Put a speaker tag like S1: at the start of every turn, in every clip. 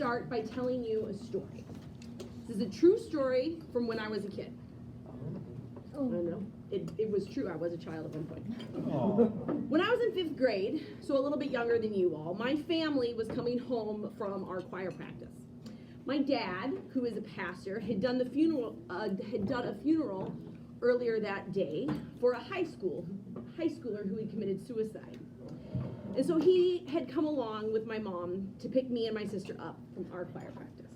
S1: start by telling you a story. This is a true story from when I was a kid.
S2: Oh.
S1: I know. It was true. I was a child at one point.
S3: Oh.
S1: When I was in 5th grade, so a little bit younger than you all, my family was coming home from our choir practice. My dad, who is a pastor, had done a funeral earlier that day for a high schooler who had committed suicide. And so he had come along with my mom to pick me and my sister up from our choir practice.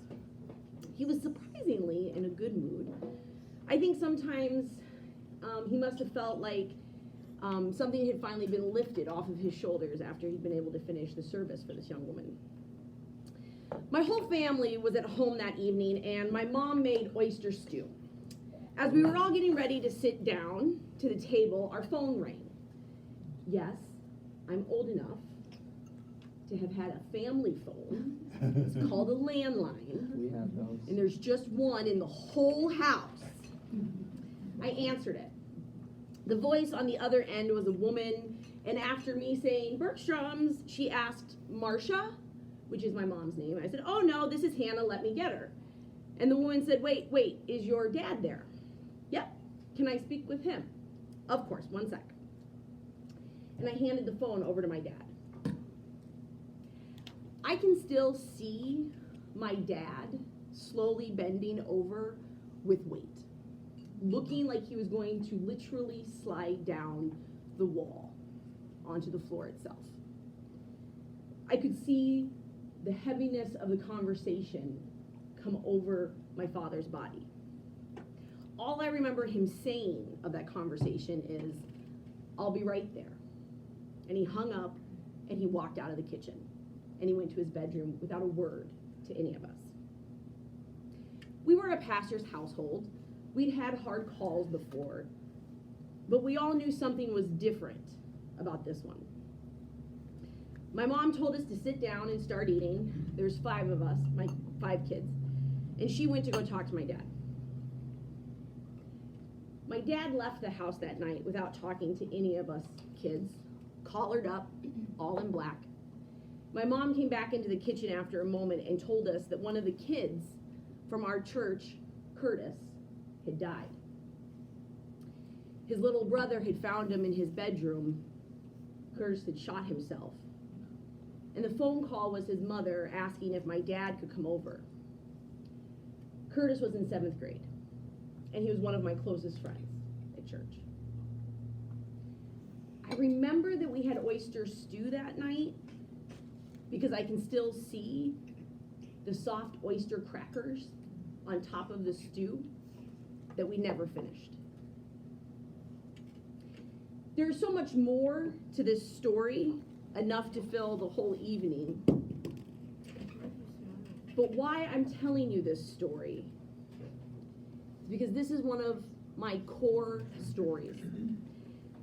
S1: He was surprisingly in a good mood. I think sometimes he must have felt like something had finally been lifted off of his shoulders after he'd been able to finish the service for this young woman. My whole family was at home that evening, and my mom made oyster stew. As we were all getting ready to sit down to the table, our phone rang. Yes, I'm old enough to have had a family phone. It's called a landline.
S3: We have those.
S1: And there's just one in the whole house. I answered it. The voice on the other end was a woman, and after me saying Bergstrom's, she asked, Marcia, which is my mom's name. I said, oh no, this is Hannah, let me get her. And the woman said, wait, is your dad there? Yep, can I speak with him? Of course, 1 sec. And I handed the phone over to my dad. I can still see my dad slowly bending over with weight, looking like he was going to literally slide down the wall onto the floor itself. I could see the heaviness of the conversation come over my father's body. All I remember him saying of that conversation is, I'll be right there. And he hung up and he walked out of the kitchen and he went to his bedroom without a word to any of us. We were a pastor's household. We'd had hard calls before, but we all knew something was different about this one. My mom told us to sit down and start eating. There's 5 of us, my 5 kids, and she went to go talk to my dad. My dad left the house that night without talking to any of us kids, collared up, all in black. My mom came back into the kitchen after a moment and told us that one of the kids from our church, Curtis, had died. His little brother had found him in his bedroom. Curtis had shot himself. And the phone call was his mother asking if my dad could come over. Curtis was in 7th grade, and he was one of my closest friends at church. I remember that we had oyster stew that night because I can still see the soft oyster crackers on top of the stew that we never finished. There's so much more to this story, enough to fill the whole evening. But why I'm telling you this story is because this is one of my core stories.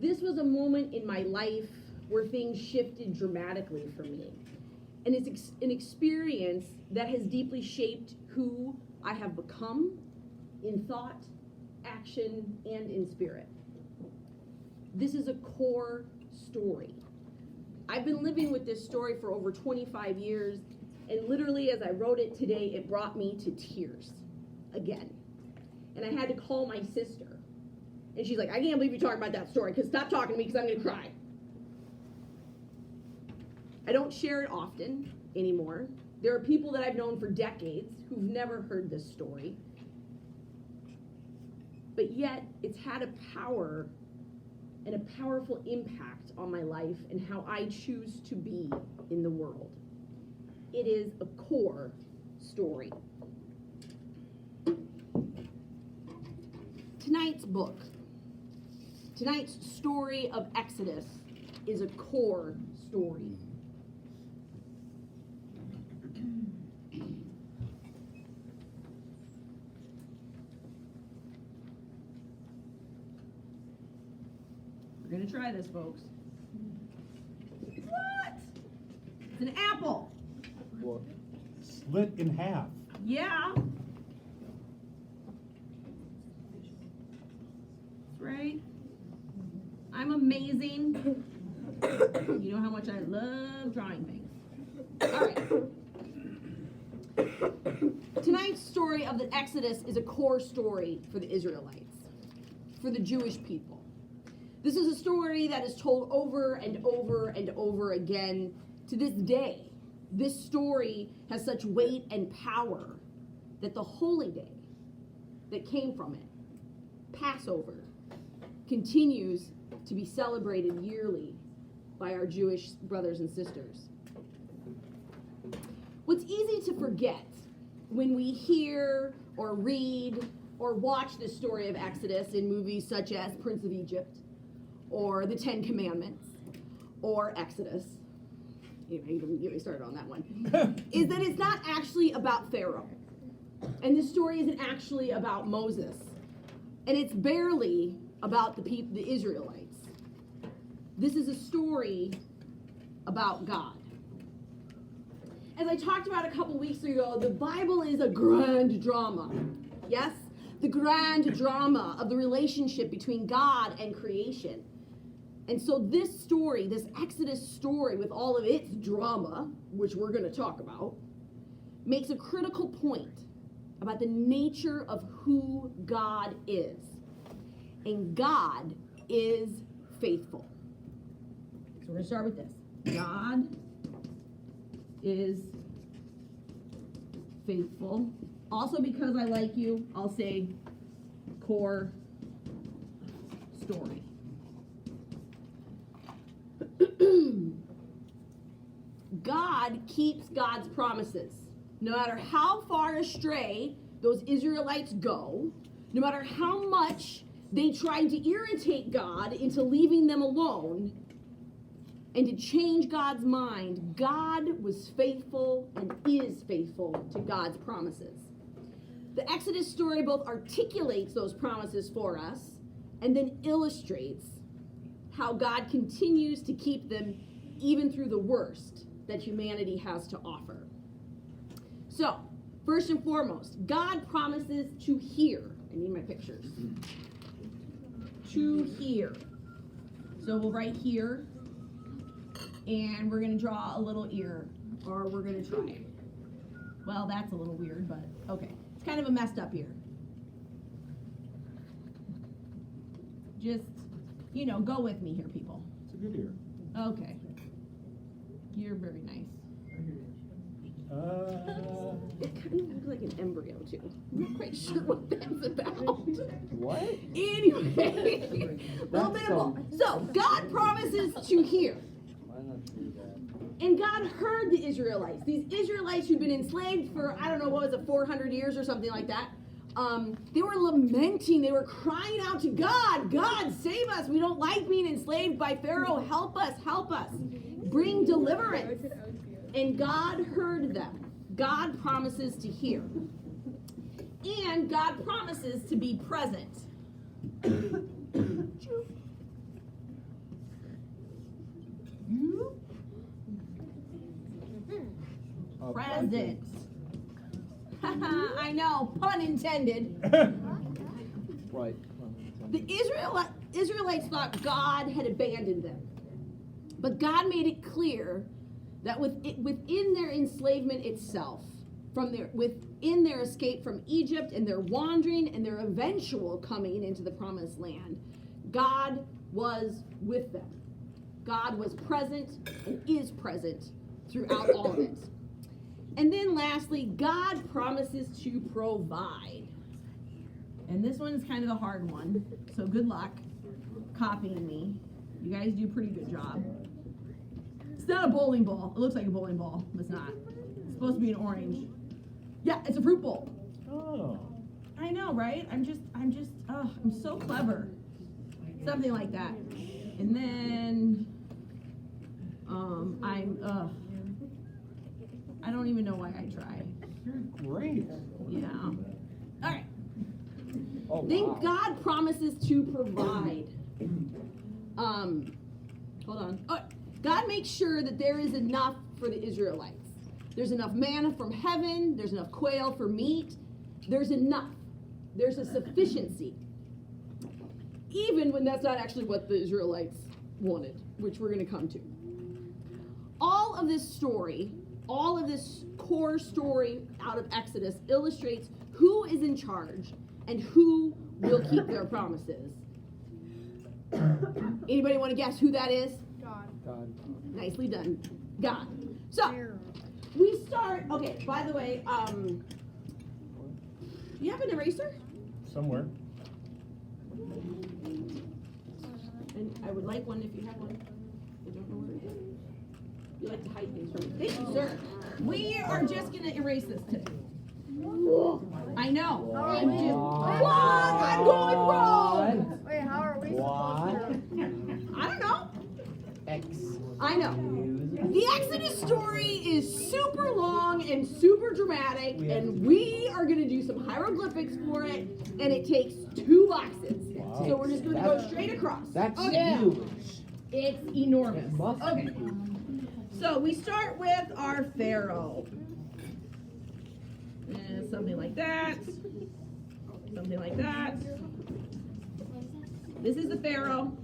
S1: This was a moment in my life where things shifted dramatically for me. And it's an experience that has deeply shaped who I have become in thought, action, and in spirit. This is a core story. I've been living with this story for over 25 years, and literally as I wrote it today, it brought me to tears again. And I had to call my sister. And she's like, I can't believe you're talking about that story, because stop talking to me because I'm going to cry. I don't share it often anymore. There are people that I've known for decades who've never heard this story. But yet, it's had a power and a powerful impact on my life and how I choose to be in the world. It is a core story. Tonight's story of Exodus is a core story. We're gonna try this, folks. What? It's an apple.
S3: What? Split in half.
S1: Yeah. That's right. I'm amazing. You know how much I love drawing things. All right. ninth story of the Exodus is a core story for the Israelites, for the Jewish people. This is a story that is told over and over and over again to this day. This story has such weight and power that the holy day that came from it, Passover, continues to be celebrated yearly by our Jewish brothers and sisters. What's easy to forget when we hear or read or watch the story of Exodus in movies such as Prince of Egypt or The Ten Commandments or Exodus, even get me started on that one, is that it's not actually about Pharaoh. And this story isn't actually about Moses. And it's barely about the Israelites. This is a story about God. As I talked about a couple weeks ago, the Bible is a grand drama. Yes? The grand drama of the relationship between God and creation. And so this story, this Exodus story with all of its drama, which we're going to talk about, makes a critical point about the nature of who God is. And God is faithful. So we're going to start with this. God is faithful. Also, because I like you, I'll say core story. God keeps God's promises. No matter how far astray those Israelites go, no matter how much they tried to irritate God into leaving them alone and to change God's mind, God was faithful and is faithful to God's promises. The Exodus story both articulates those promises for us and then illustrates how God continues to keep them even through the worst that humanity has to offer. So, first and foremost, God promises to hear. I need my pictures. To hear. So we'll write here, and we're going to draw a little ear, or we're going to try. Well, that's a little weird, but okay. It's kind of a messed up ear. Just, go with me here, people.
S3: It's a good ear.
S1: Okay. You're very nice. It kind of looks like an embryo, too. I'm not quite sure what that's about.
S3: What?
S1: Anyway. Little bit of both. So, God promises to hear. And God heard the Israelites. These Israelites who'd been enslaved for, 400 years or something like that. They were lamenting. They were crying out to God. God, save us. We don't like being enslaved by Pharaoh. Help us. Help us. Bring deliverance. And God heard them. God promises to hear. And God promises to be present. Present. I know, pun intended.
S2: Right.
S1: The Israelites thought God had abandoned them. But God made it clear that within their enslavement itself, within their escape from Egypt and their wandering and their eventual coming into the promised land, God was with them. God was present and is present throughout all of it. And then lastly, God promises to provide. And this one is kind of the hard one, so good luck copying me. You guys do a pretty good job. It's not a bowling ball. It looks like a bowling ball, but it's not. It's supposed to be an orange. Yeah, it's a fruit bowl.
S3: Oh.
S1: I know, right? I'm so clever. Something like that. And then, I don't even know why I try.
S3: You're great.
S1: Yeah. All right.
S2: Oh,
S1: Then
S2: wow.
S1: God promises to provide. Hold on. Oh, God makes sure that there is enough for the Israelites. There's enough manna from heaven. There's enough quail for meat. There's enough. There's a sufficiency. Even when that's not actually what the Israelites wanted, which we're going to come to. All of this story, all of this core story out of Exodus illustrates who is in charge and who will keep their promises. Anybody want to guess who that is?
S4: God.
S2: God.
S1: Nicely done. God. So, we start, okay, by the way, you have an eraser?
S3: Somewhere.
S1: And I would like one if you have one. I don't know where it is. You like to hide things from me. Thank you, sir. We are just going to erase this today. I know. I'm just, wrong! I'm going wrong!
S4: Wait, how are we supposed to?
S1: I don't know.
S2: X.
S1: I know. The Exodus story is super long and super dramatic, and we are going to do some hieroglyphics for it, and it takes 2 boxes.
S3: Wow.
S1: So we're just going to go straight across.
S2: That's
S1: okay.
S2: huge.
S1: It's enormous.
S2: It must be.
S1: Okay. So we start with our Pharaoh. And something like that. Something like that. This is the Pharaoh.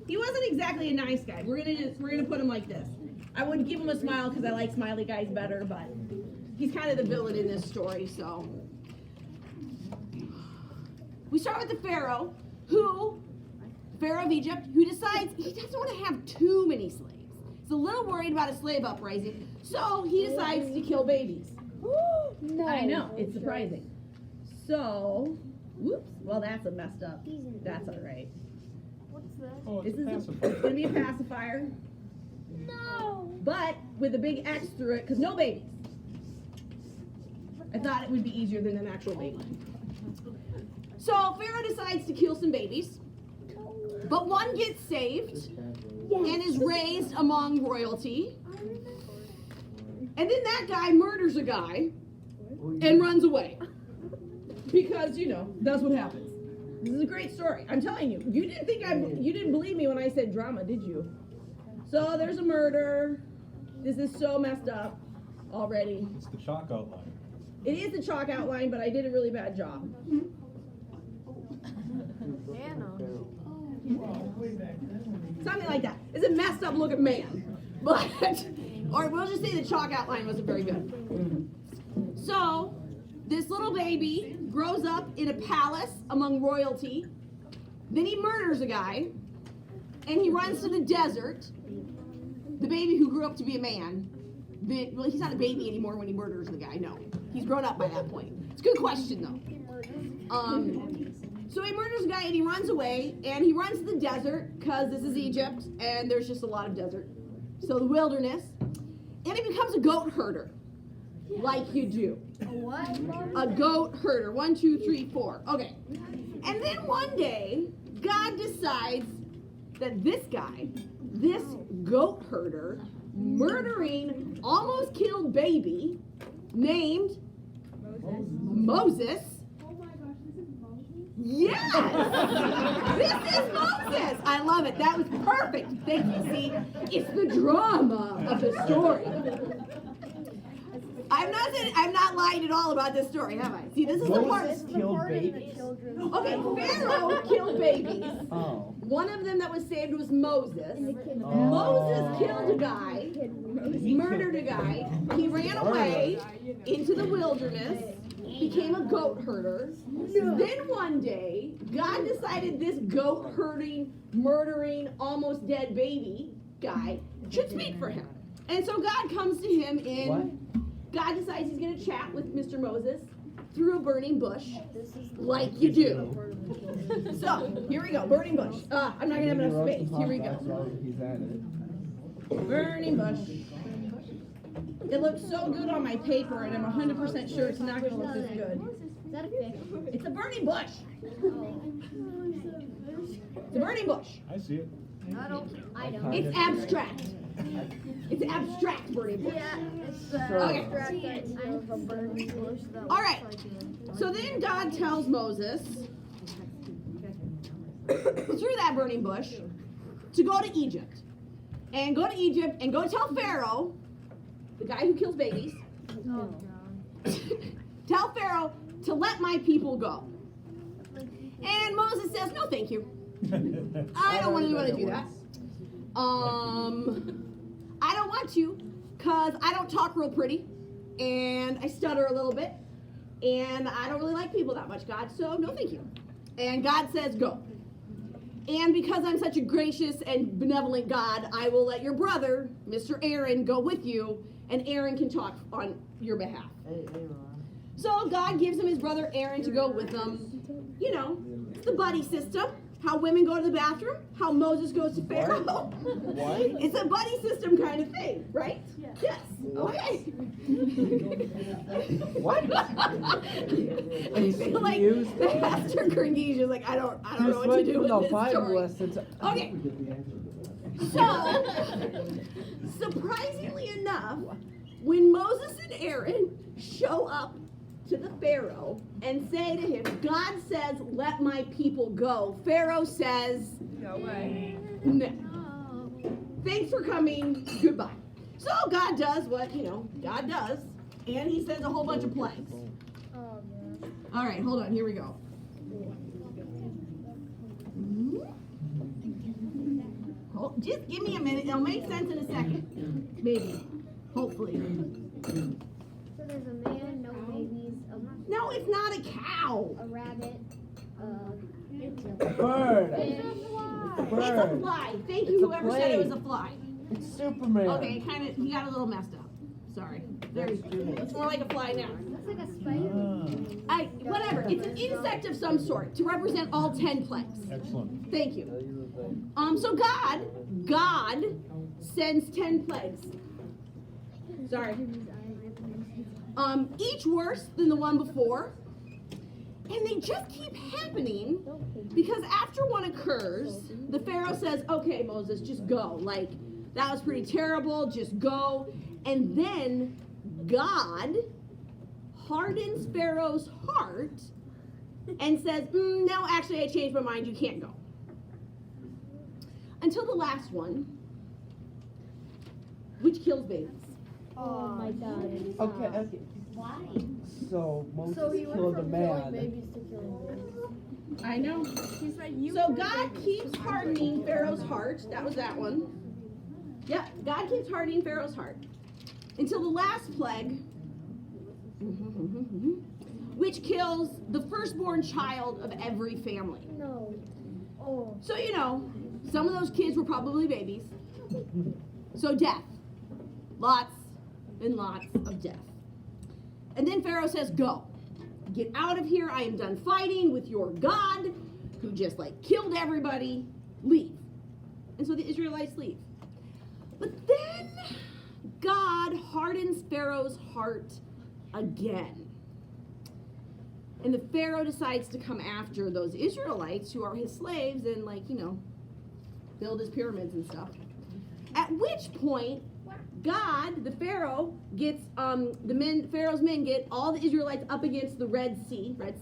S1: He wasn't exactly a nice guy. We're gonna put him like this. I would give him a smile because I like smiley guys better, but he's kind of the villain in this story, so. We start with the Pharaoh of Egypt, who decides he doesn't want to have too many slaves. He's a little worried about a slave uprising, so he decides to kill babies.
S4: No.
S1: I know, it's surprising. So, whoops, well that's a messed up. That's all right.
S4: What's this?
S3: Oh,
S1: This
S3: it's a
S1: is
S3: pacifier.
S1: it's gonna be a pacifier,
S4: No.
S1: but with a big X through it, because no babies. I thought it would be easier than an actual baby. So Pharaoh decides to kill some babies, but one gets saved and is raised among royalty. And then that guy murders a guy and runs away. Because, that's what happens. This is a great story. I'm telling you. You didn't believe me when I said drama, did you? So there's a murder. This is so messed up already.
S3: It's the chalk outline.
S1: It is the chalk outline, but I did a really bad job.
S4: Anna.
S1: Something like that. It's a messed up looking man. But, or we'll just say the chalk outline wasn't very good. So, this little baby grows up in a palace among royalty. Then he murders a guy. And he runs to the desert. The baby who grew up to be a man. Well, he's not a baby anymore when he murders the guy. No. He's grown up by that point. It's a good question, though. So he murders a guy and he runs away. And he runs to the desert because this is Egypt. And there's just a lot of desert. So the wilderness. And he becomes a goat herder. Like you do.
S4: A what?
S1: A goat herder. 1, 2, 3, 4. Okay. And then one day, God decides that this guy, this goat herder, murdering, almost killed baby, named Moses. Yes! This is Moses! I love it. That was perfect. Thank you. See, it's the drama of the story. I'm not lying at all about this story, have I? See, this is the part.
S2: Moses killed babies.
S1: Okay, Pharaoh killed babies.
S2: Oh.
S1: One of them that was saved was Moses.
S2: Oh.
S1: Moses killed a guy, murdered a guy. He ran away into the wilderness, became a goat herder. Then one day, God decided this goat herding, murdering, almost dead baby guy should speak for him. And so God comes to him in. God decides he's going to chat with Mr. Moses through a burning bush, like you do. So, here we go, burning bush. I'm not going to have enough space. Here we go.
S2: He's at it.
S1: Burning bush. It looks so good on my paper, and I'm 100% sure it's not going to look this good.
S4: Is that a fish?
S1: It's a burning bush. It's a burning bush.
S3: I see it.
S4: I don't.
S1: It's abstract. It's abstract burning bush.
S4: Yeah, it's
S1: Okay.
S4: abstract of a burning bush that
S1: All right.
S4: looks like
S1: So then God tells Moses, through that burning bush, to go to Egypt. And go to Egypt and go tell Pharaoh, the guy who kills babies,
S4: Oh, God.
S1: tell Pharaoh to let my people go. And Moses says, no, thank you. I don't want to do that. I don't want to, because I don't talk real pretty. and I stutter a little bit, and I don't really like people that much, God, so no thank you. And God says, go. And because I'm such a gracious and benevolent God, I will let your brother, Mr. Aaron, go with you, and Aaron can talk on your behalf.
S2: Hey, Ron.
S1: So God gives him his brother Aaron to go with him. You know, it's the buddy system. How women go to the bathroom, how Moses goes to Pharaoh.
S2: What?
S1: It's a buddy system kind of thing, right?
S4: Yeah.
S1: Yes. Okay.
S2: What?
S1: I feel like
S2: Confused?
S1: Pastor Gringish is like, I don't know what to do with this
S2: Bible
S1: story.
S2: lessons.
S1: Okay. So, surprisingly enough, when Moses and Aaron show up to the Pharaoh and say to him, God says, let my people go, Pharaoh says,
S5: No way.
S1: no.
S4: Oh.
S1: Thanks for coming, goodbye. So God does what, God does, and he says a whole bunch of plagues.
S4: Oh, gosh.
S1: All right, hold on, here we go. Just give me a minute, it'll make sense in a second. Maybe, hopefully.
S4: So there's a man, no babies,
S1: No, it's not a cow.
S4: a rabbit, it's a
S2: Bird.
S4: fish.
S1: It's a
S2: Bird.
S1: fly. Thank you,
S2: It's a
S1: whoever said it was a
S2: plane.
S1: fly.
S2: It's Superman.
S1: Okay, he got a little messed up. Sorry. There you go. It's more like a fly now.
S4: Looks like a spider.
S1: Whatever. It's an insect of some sort to represent all 10 plagues.
S3: Excellent.
S1: Thank you. So God sends 10 plagues. Sorry. Each worse than the one before. And they just keep happening because after one occurs, the Pharaoh says, okay, Moses, just go. Like, that was pretty terrible, just go. And then God hardens Pharaoh's heart and says, no, actually, I changed my mind, you can't go. Until the last one, which kills babies.
S4: Oh my god.
S2: Okay, okay.
S4: Why?
S2: So Moses
S6: So he went
S2: killed a
S6: from killing
S2: man.
S6: babies to killing babies.
S1: I know.
S5: He said you.
S1: So God keeps hardening Pharaoh's heart. That was that one. Yep, God keeps hardening Pharaoh's heart. Until the last plague, which kills the firstborn child of every family.
S4: No. Oh.
S1: So, some of those kids were probably babies. So death. Lots and lots of death. And then Pharaoh says, go. Get out of here. I am done fighting with your God who just killed everybody. Leave. And so the Israelites leave. But then God hardens Pharaoh's heart again. And the Pharaoh decides to come after those Israelites who are his slaves and build his pyramids and stuff. At which point, God, the Pharaoh, gets Pharaoh's men get all the Israelites up against the Red Sea, famous.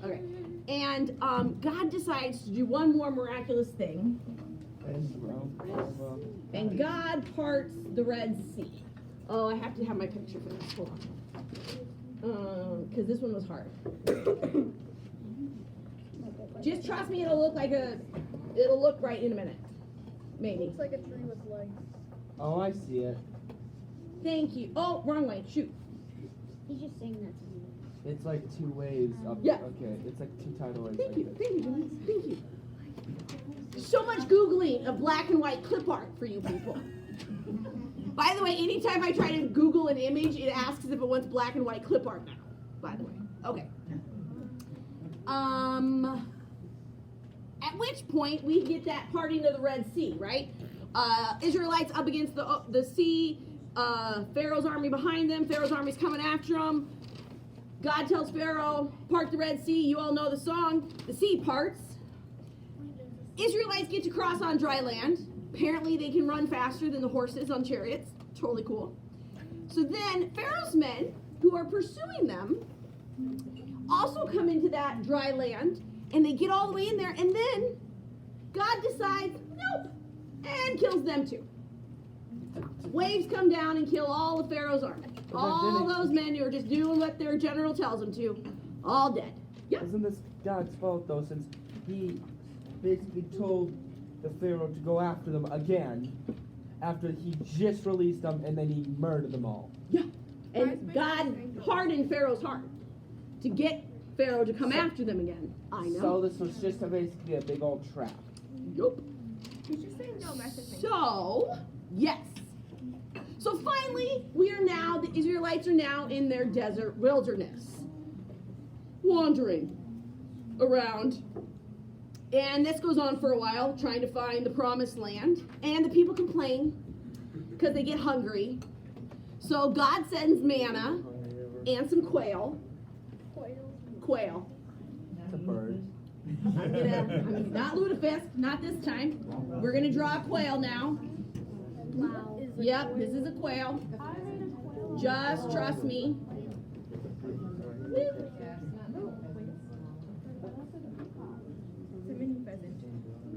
S1: Okay. And God decides to do one more miraculous thing. And God parts the Red Sea. Oh, I have to have my picture for this. Hold on. Because this one was hard. Just trust me, it'll look right in a minute. Maybe.
S6: Looks like a tree with legs.
S2: Oh, I see it.
S1: Thank you. Oh, wrong way. Shoot.
S4: He's just saying that to me.
S2: It's like two waves up.
S1: Yeah.
S2: Okay, it's like two tidal waves.
S1: Thank
S2: like
S1: you.
S2: this.
S1: Thank you, Jimmy. Thank you. So much Googling of black and white clip art for you people. By the way, anytime I try to Google an image, it asks if it wants black and white clip art now. By the way. Okay. At which point we get that parting of the Red Sea, right? Israelites up against the sea, Pharaoh's army behind them, Pharaoh's army's coming after them. God tells Pharaoh, part the Red Sea, you all know the song, the sea parts. Israelites get to cross on dry land. Apparently they can run faster than the horses on chariots. Totally cool. So then Pharaoh's men, who are pursuing them, also come into that dry land, and they get all the way in there, and then God decides, nope, and kills them too. Waves come down and kill all of Pharaoh's army. All those men who are just doing what their general tells them to, all dead. Yep.
S2: Isn't this God's fault though, since he basically told the Pharaoh to go after them again after he just released them and then he murdered them all?
S1: Yeah. And God hardened Pharaoh's heart to get Pharaoh to come after them again. I know.
S2: So this was just basically a big old trap.
S1: Yup.
S5: He's just saying no message.
S1: So, yes. So finally, the Israelites are now in their desert wilderness, wandering around. And this goes on for a while, trying to find the promised land. And the people complain because they get hungry. So God sends manna and some quail. Quail.
S2: It's a bird.
S1: I'm not lutefisk, not this time. We're gonna draw a quail now.
S4: Wow.
S1: Yep, this is a quail. Just trust me.
S5: It's a mini pheasant.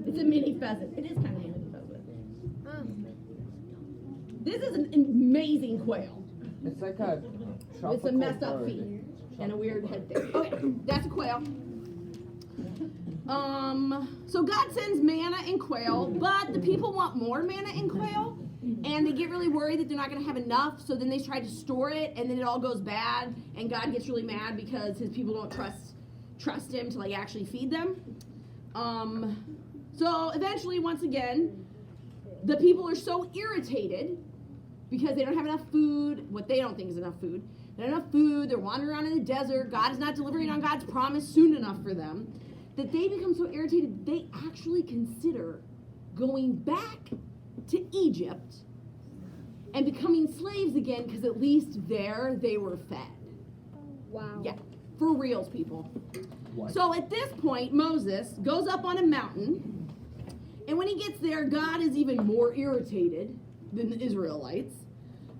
S1: It's a mini pheasant. It is kind of a mini pheasant. This is an amazing quail.
S2: It's like a
S1: With
S2: tropical
S1: some messed up
S2: bird.
S1: feet and a weird head thing. Okay, that's a quail. So God sends manna and quail, but the people want more manna and quail, and they get really worried that they're not going to have enough, so then they try to store it, and then it all goes bad, and God gets really mad because his people don't trust him to like actually feed them. So eventually, once again, the people are so irritated because they don't have enough food, what they don't think is enough food. They don't have enough food, they're wandering around in the desert, God is not delivering on God's promise soon enough for them, that they become so irritated they actually consider going back to Egypt and becoming slaves again because at least there they were fed.
S4: Wow.
S1: Yeah, for reals, people.
S2: What?
S1: So at this point, Moses goes up on a mountain, and when he gets there, God is even more irritated than the Israelites.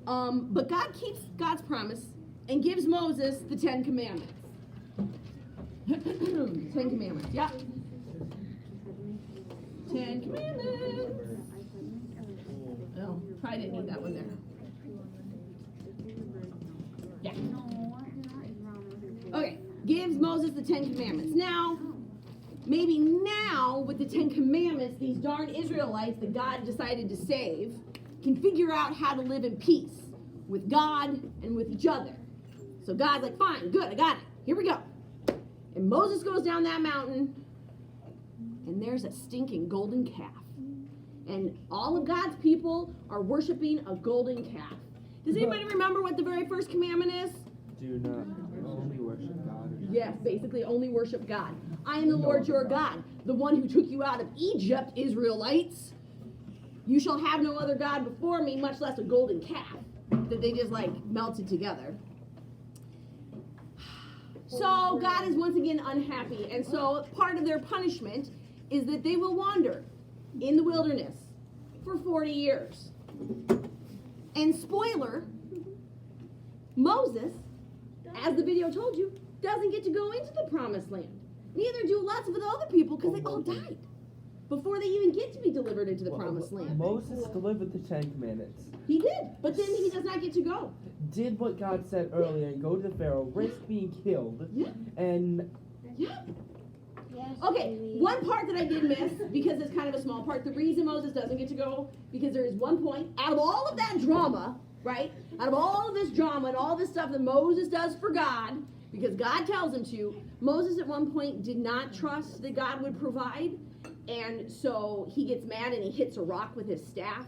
S1: But God keeps God's promise and gives Moses the 10 Commandments. 10 Commandments, yeah. 10 Commandments. Oh, probably didn't need that one there. Yeah. Okay, gives Moses the 10 Commandments. Now, maybe now with the 10 Commandments, these darn Israelites that God decided to save can figure out how to live in peace with God and with each other. So God's like, fine, good, I got it. Here we go. And Moses goes down that mountain, and there's a stinking golden calf. And all of God's people are worshiping a golden calf. Does anybody remember what the very first commandment is?
S2: Do not only worship God.
S1: Yes, basically only worship God. I am the Lord your God, the one who took you out of Egypt, Israelites. You shall have no other God before me, much less a golden calf that they just like melted together. So God is once again unhappy, and so part of their punishment is that they will wander in the wilderness for 40 years. And spoiler, Moses, as the video told you, doesn't get to go into the promised land. Neither do lots of the other people because they all died before they even get to be delivered into the promised land.
S2: Moses delivered the 10 Commandments.
S1: He did, but then he does not get to go.
S2: Did what God said earlier and go to the Pharaoh, risk being killed,
S1: Yeah.
S2: and
S1: Yeah.
S4: Yes,
S1: Okay,
S4: baby.
S1: one part that I did miss, because it's kind of a small part, the reason Moses doesn't get to go, because there is one point, out of all of that drama, right, out of all of this drama and all this stuff that Moses does for God, because God tells him to, Moses at one point did not trust that God would provide, and so he gets mad and he hits a rock with his staff,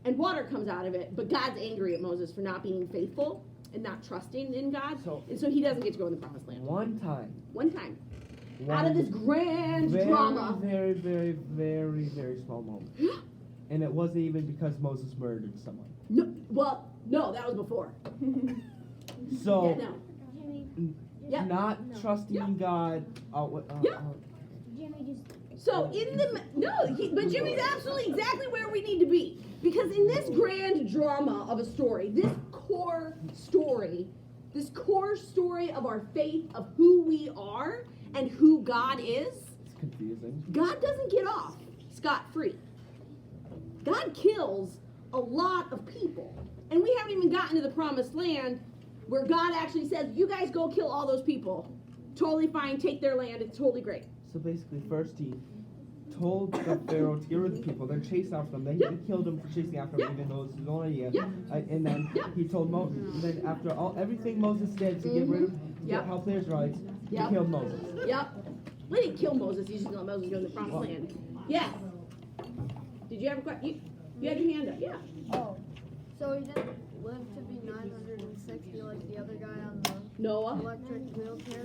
S1: and water comes out of it, but God's angry at Moses for not being faithful and not trusting in God, and so he doesn't get to go in the promised land.
S2: one time,
S1: Out of this grand
S2: very,
S1: drama.
S2: very, very, very, very small moment. And it wasn't even because Moses murdered someone.
S1: No, that was before.
S2: So,
S1: Yeah, no.
S4: Jimmy,
S1: Yeah.
S2: not trusting
S1: Yeah.
S2: in God.
S1: Yeah.
S4: Jimmy just.
S1: So but Jimmy's absolutely exactly where we need to be. Because in this grand drama of a story, this core story of our faith, of who we are and who God is,
S2: It's confusing.
S1: God doesn't get off scot-free. God kills a lot of people. And we haven't even gotten to the promised land where God actually says, you guys go kill all those people. Totally fine, take their land, it's totally great.
S2: So basically, first he told the Pharaoh to get rid of the people. They're chasing after them. They
S1: Yeah.
S2: killed him for chasing after
S1: Yeah.
S2: them, even though it was his own idea.
S1: Yeah.
S2: And then
S1: Yeah.
S2: he told Moses. Then after everything Moses did to get rid of,
S1: Yeah.
S2: to help the Israelites,
S1: Yeah.
S2: he killed Moses.
S1: Yep. We didn't kill Moses. He just let Moses go in the promised land. Yes. Did you have a question? You had your hand up. Yeah.
S4: Oh. So he didn't live to be 960 like the other guy on the
S1: Noah.
S4: electric wheelchair?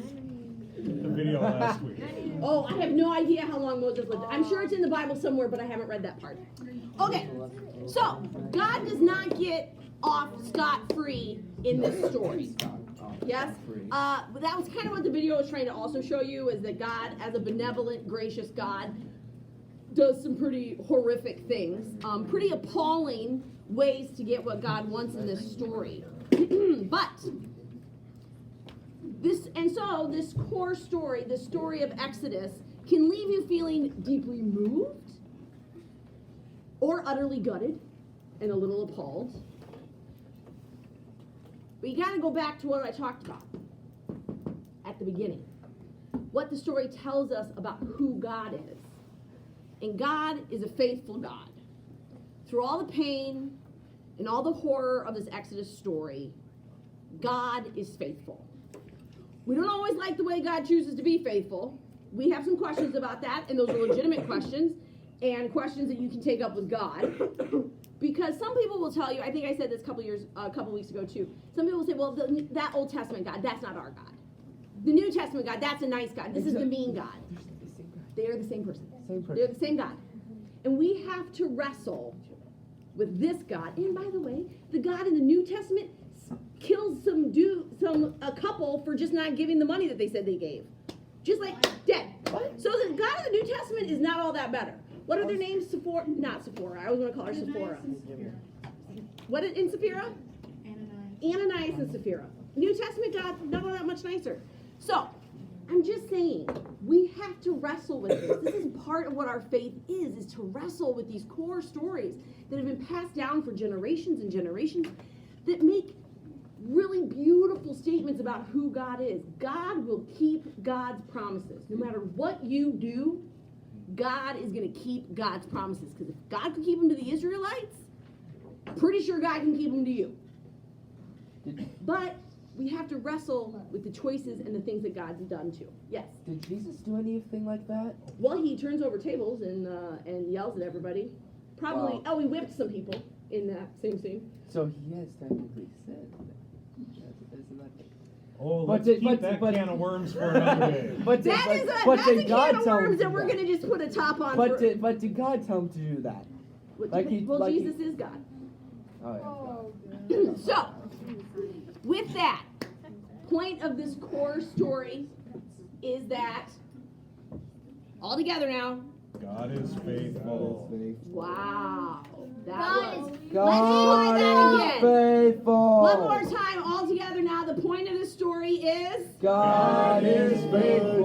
S3: The video last week.
S1: Oh, I have no idea how long Moses lived. I'm sure it's in the Bible somewhere, but I haven't read that part. Okay. So, God does not get off scot-free in this story. Yes? But that was kind of what the video was trying to also show you, is that God, as a benevolent, gracious God, does some pretty horrific things, pretty appalling ways to get what God wants in this story. But this core story, the story of Exodus, can leave you feeling deeply moved, or utterly gutted and a little appalled. But you gotta go back to what I talked about at the beginning. What the story tells us about who God is. And God is a faithful God. Through all the pain and all the horror of this Exodus story, God is faithful. We don't always like the way God chooses to be faithful. We have some questions about that, and those are legitimate questions, and questions that you can take up with God. Because some people will tell you, I think I said this a couple weeks ago too. Some people will say, well, that Old Testament God, that's not our God. The New Testament God, that's a nice God. This is the mean God. They are the same person. They're the same God. And we have to wrestle with this God. And by the way, the God in the New Testament kills a couple for just not giving the money that they said they gave. Just like dead.
S2: What?
S1: So the God of the New Testament is not all that better. What are their names? Not Sephora. I always want to call her Sephora. What in Sapphira? Ananias and Sapphira. New Testament God, not all that much nicer. So, I'm just saying, we have to wrestle with this. This is part of what our faith is to wrestle with these core stories that have been passed down for generations and generations that make really beautiful statements about who God is. God will keep God's promises. No matter what you do, God is going to keep God's promises. Because if God could keep them to the Israelites, pretty sure God can keep them to you. But we have to wrestle with the choices and the things that God's done too. Yes.
S2: Did Jesus do anything like that?
S1: Well, he turns over tables and yells at everybody. Probably.
S2: Wow.
S1: Oh, he whipped some people in that same scene.
S2: So he has technically said that. Isn't that?
S3: Oh,
S2: But
S3: let's
S2: did-
S3: keep
S2: but-
S3: that
S2: but-
S3: can of worms for another day.
S2: But did,
S1: That
S2: but,
S1: is a
S2: but
S1: that's
S2: did
S1: a
S2: God
S1: can of
S2: tell him
S1: worms
S2: to
S1: that
S2: do
S1: we're
S2: that?
S1: going to just put a top on.
S2: But did God tell him to do that?
S1: Well, Jesus is God.
S2: Oh, yeah.
S1: So, with that, point of this core story is that, all together now,
S3: God is faithful.
S1: wow, that
S4: God
S1: was,
S4: is
S2: God
S1: that
S2: is
S1: again.
S2: faithful.
S1: one more time, all together now, the point of this story is,
S2: God is faithful.